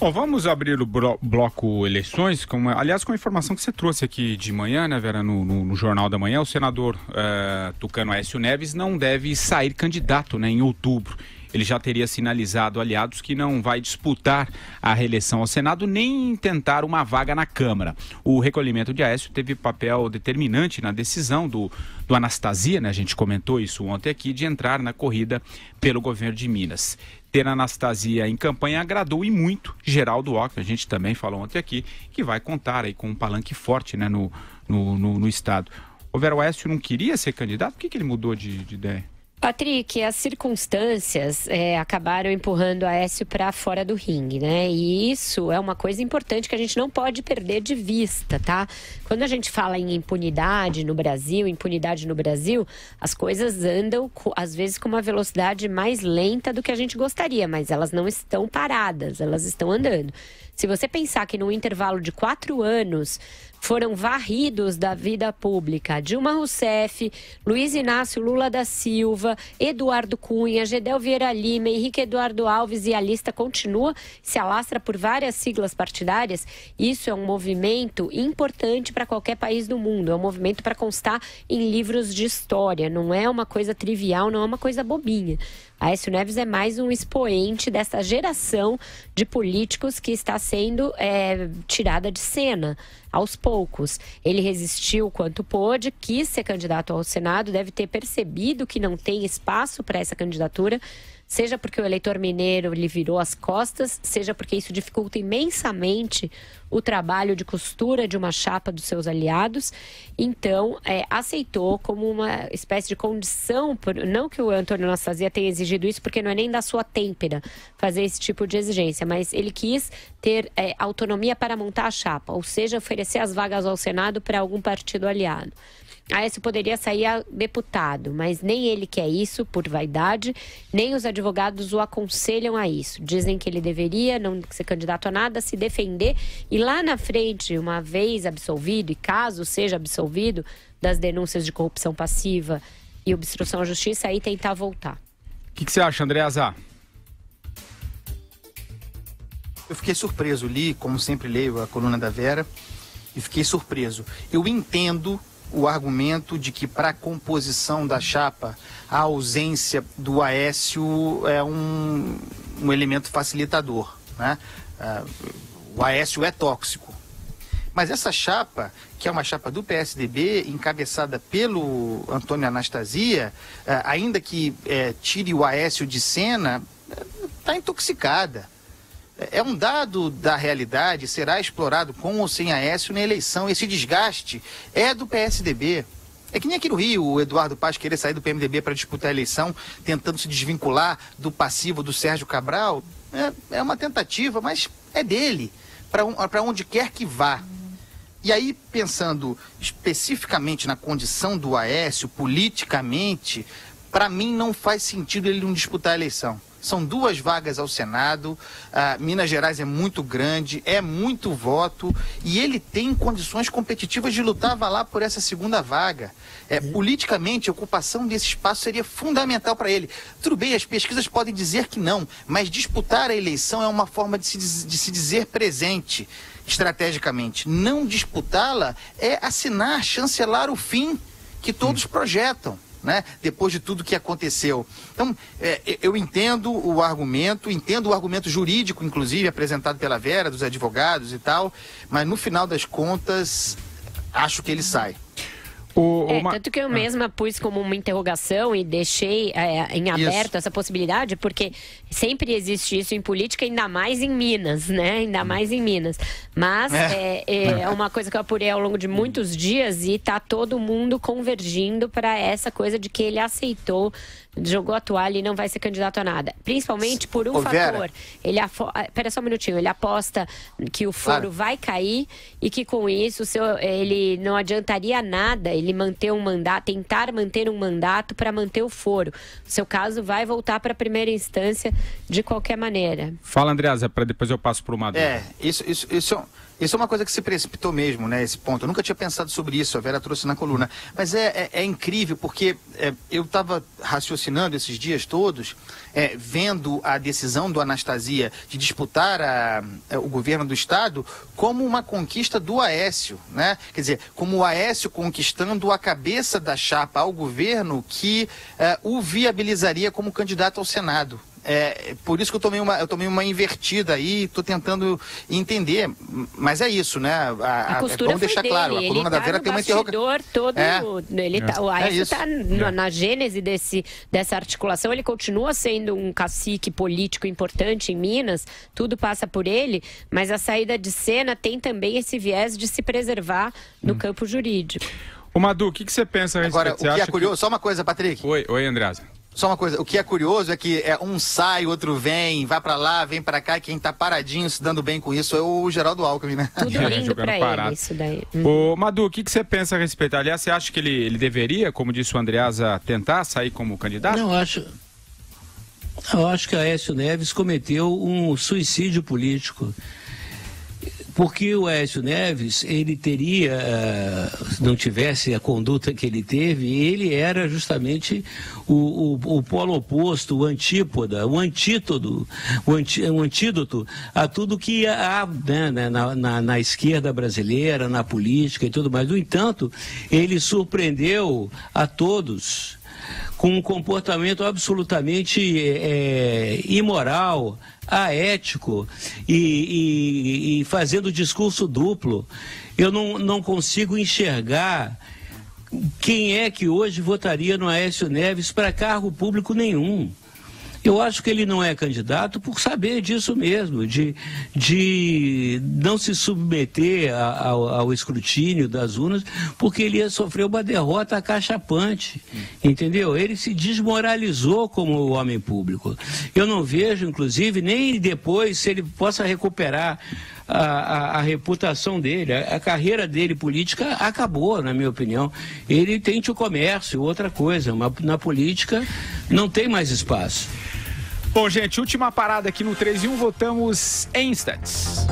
Bom, vamos abrir o bloco eleições, aliás, com a informação que você trouxe aqui de manhã, né, Vera, no Jornal da Manhã, o senador tucano Aécio Neves não deve sair candidato, né, em outubro. Ele já teria sinalizado, aliados, que não vai disputar a reeleição ao Senado nem tentar uma vaga na Câmara. O recolhimento de Aécio teve papel determinante na decisão do Anastasia, né? A gente comentou isso ontem aqui, de entrar na corrida pelo governo de Minas. Ter a Anastasia em campanha agradou e muito Geraldo Alckmin, a gente também falou ontem aqui, que vai contar aí com um palanque forte, né, no Estado. O Vera, o Aécio não queria ser candidato? Por que ele mudou de ideia? Patrick, as circunstâncias acabaram empurrando a Aécio para fora do ringue, né? E isso é uma coisa importante que a gente não pode perder de vista, tá? Quando a gente fala em impunidade no Brasil, as coisas andam, às vezes, com uma velocidade mais lenta do que a gente gostaria, mas elas não estão paradas, elas estão andando. Se você pensar que num intervalo de 4 anos foram varridos da vida pública Dilma Rousseff, Luiz Inácio Lula da Silva, Eduardo Cunha, Gedel Vieira Lima, Henrique Eduardo Alves, e a lista continua, se alastra por várias siglas partidárias, isso é um movimento importante para qualquer país do mundo, é um movimento para constar em livros de história, não é uma coisa trivial, não é uma coisa bobinha. Aécio Neves é mais um expoente dessa geração de políticos que está sendo tirada de cena aos poucos. Ele resistiu quanto pôde, quis ser candidato ao Senado, deve ter percebido que não tem espaço para essa candidatura, seja porque o eleitor mineiro lhe virou as costas, seja porque isso dificulta imensamente o trabalho de costura de uma chapa dos seus aliados. Então, aceitou como uma espécie de condição, não que o Antônio Anastasia tenha exigido isso, porque não é nem da sua têmpera fazer esse tipo de exigência, mas ele quis ter autonomia para montar a chapa, ou seja, oferecer as vagas ao Senado para algum partido aliado. Aécio poderia sair a deputado, mas nem ele quer isso por vaidade, nem os advogados o aconselham a isso. Dizem que ele deveria não ser candidato a nada, se defender e lá na frente, uma vez absolvido, e caso seja absolvido das denúncias de corrupção passiva e obstrução à justiça, aí tentar voltar. O que você acha, André Azar? Eu fiquei surpreso, li, como sempre leio a coluna da Vera, e fiquei surpreso. Eu entendo o argumento de que para a composição da chapa a ausência do Aécio é um elemento facilitador, né? O Aécio é tóxico. Mas essa chapa, que é uma chapa do PSDB, encabeçada pelo Antônio Anastasia, ainda que tire o Aécio de cena, está intoxicada. É um dado da realidade, será explorado com ou sem Aécio na eleição. Esse desgaste é do PSDB. É que nem aqui no Rio, o Eduardo Paz querer sair do PMDB para disputar a eleição, tentando se desvincular do passivo do Sérgio Cabral. É uma tentativa, mas é dele, para onde quer que vá. E aí, pensando especificamente na condição do Aécio, politicamente, para mim não faz sentido ele não disputar a eleição. São 2 vagas ao Senado, Minas Gerais é muito grande, é muito voto, e ele tem condições competitivas de lutar lá por essa segunda vaga. Politicamente, a ocupação desse espaço seria fundamental para ele. Tudo bem, as pesquisas podem dizer que não, mas disputar a eleição é uma forma de se dizer presente estrategicamente. Não disputá-la é assinar, chancelar o fim que todos projetam, né? Depois de tudo que aconteceu. Então, eu entendo o argumento jurídico, inclusive, apresentado pela Vera, dos advogados e tal, mas no final das contas, acho que ele sai. Tanto que eu mesma pus como uma interrogação e deixei em aberto essa possibilidade, porque sempre existe isso em política, ainda mais em Minas, né? Ainda mais em Minas. Mas é uma coisa que eu apurei ao longo de muitos dias e tá todo mundo convergindo para essa coisa de que ele aceitou, jogou a toalha e não vai ser candidato a nada. Principalmente por um fator. Espera só um minutinho. Ele aposta que o foro vai cair e que com isso ele não adiantaria nada ele tentar manter um mandato para manter o foro. O seu caso vai voltar para a primeira instância de qualquer maneira. Fala, Andreasa, para depois eu passo para o Maduro. Isso Isso é uma coisa que se precipitou mesmo, né, esse ponto. Eu nunca tinha pensado sobre isso, a Vera trouxe na coluna. Mas é incrível, porque eu estava raciocinando esses dias todos, vendo a decisão do Anastasia de disputar o governo do Estado como uma conquista do Aécio, né? Quer dizer, como o Aécio conquistando a cabeça da chapa ao governo que o viabilizaria como candidato ao Senado. Por isso que eu tomei uma invertida aí, estou tentando entender, mas é isso, né? A costura vamos deixar dele. claro, a coluna da Vera tem uma interrogação. O Aécio está na gênese dessa articulação, ele continua sendo um cacique político importante em Minas, tudo passa por ele, mas a saída de cena tem também esse viés de se preservar no campo jurídico. Ô Madu, o que você pensa a respeito? Agora, o que é curioso, só uma coisa, Patrick. Oi, Andreasa. Só uma coisa, o que é curioso é que um sai, outro vem, vai pra lá, vem pra cá, e quem tá paradinho se dando bem com isso é o Geraldo Alckmin, né? Tudo lindo pra ele, isso daí. Ô, Madu, o que você pensa a respeito? Aliás, você acha que ele deveria, como disse o Andreasa, tentar sair como candidato? Não, eu acho que Aécio Neves cometeu um suicídio político. Porque o Aécio Neves, ele teria, se não tivesse a conduta que ele teve, ele era justamente o polo oposto, o antípoda, o antídoto a tudo que há, né, na esquerda brasileira, na política e tudo mais. No entanto, ele surpreendeu a todos com um comportamento absolutamente imoral, aético e fazendo discurso duplo. Eu não consigo enxergar quem é que hoje votaria no Aécio Neves para cargo público nenhum. Eu acho que ele não é candidato por saber disso mesmo, de não se submeter ao escrutínio das urnas, porque ele ia sofrer uma derrota acachapante, entendeu? Ele se desmoralizou como homem público. Eu não vejo, inclusive, nem depois se ele possa recuperar a reputação dele, a carreira dele política acabou, na minha opinião. Ele tente o comércio, outra coisa, mas na política não tem mais espaço. Bom, gente, última parada aqui no 3 em 1, voltamos em instantes.